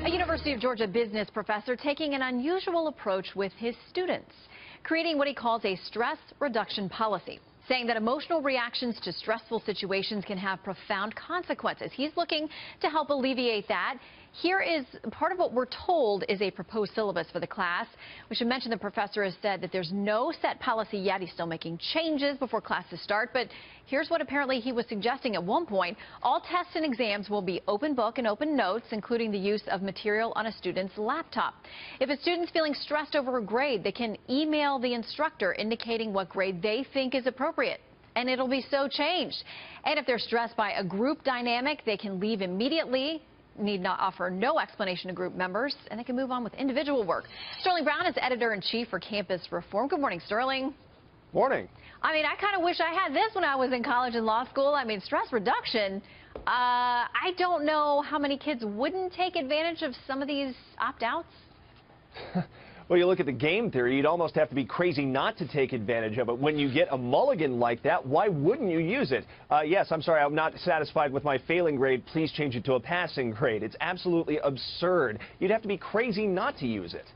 A University of Georgia business professor taking an unusual approach with his students, creating what he calls a stress reduction policy, saying that emotional reactions to stressful situations can have profound consequences. He's looking to help alleviate that. Here is part of what we're told is a proposed syllabus for the class. We should mention the professor has said that there's no set policy yet. He's still making changes before classes start. But here's what apparently he was suggesting at one point. All tests and exams will be open book and open notes, including the use of material on a student's laptop. If a student's feeling stressed over a grade, they can email the instructor indicating what grade they think is appropriate, and it'll be so changed. And if they're stressed by a group dynamic, they can leave immediately, need not offer no explanation to group members, and they can move on with individual work. Sterling Brown is editor-in-chief for Campus Reform. Good morning, Sterling. Morning. I mean, I kind of wish I had this when I was in college and law school. I mean, stress reduction. I don't know how many kids wouldn't take advantage of some of these opt-outs. Well, you look at the game theory, you'd almost have to be crazy not to take advantage of it. When you get a mulligan like that, why wouldn't you use it? Yes, I'm sorry, I'm not satisfied with my failing grade. Please change it to a passing grade. It's absolutely absurd. You'd have to be crazy not to use it.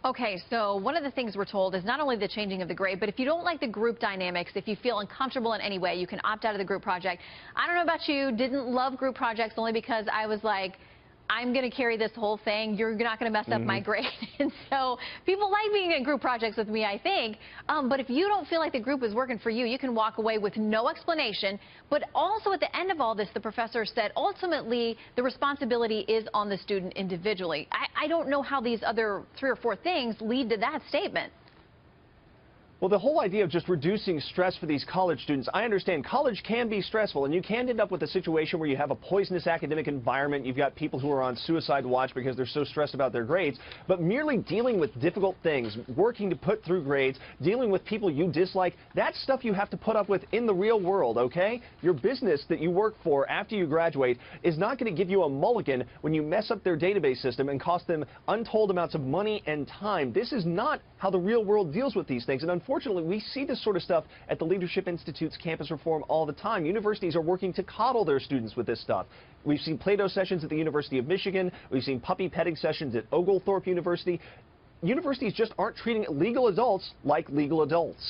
Okay, so one of the things we're told is not only the changing of the grade, but if you don't like the group dynamics, if you feel uncomfortable in any way, you can opt out of the group project. I don't know about you, didn't love group projects only because I was like, I'm going to carry this whole thing. You're not going to mess up my grade. And so people like being in group projects with me, I think. But if you don't feel like the group is working for you, you can walk away with no explanation. But also at the end of all this, the professor said, ultimately, the responsibility is on the student individually. I don't know how these other 3 or 4 things lead to that statement. Well, the whole idea of just reducing stress for these college students, I understand college can be stressful, and you can end up with a situation where you have a poisonous academic environment. You've got people who are on suicide watch because they're so stressed about their grades. But merely dealing with difficult things, working to put through grades, dealing with people you dislike, that's stuff you have to put up with in the real world, okay? Your business that you work for after you graduate is not going to give you a mulligan when you mess up their database system and cost them untold amounts of money and time. This is not how the real world deals with these things. And unfortunately, we see this sort of stuff at the Leadership Institute's campus reform all the time. Universities are working to coddle their students with this stuff. We've seen Play-Doh sessions at the University of Michigan. We've seen puppy petting sessions at Oglethorpe University. Universities just aren't treating legal adults like legal adults.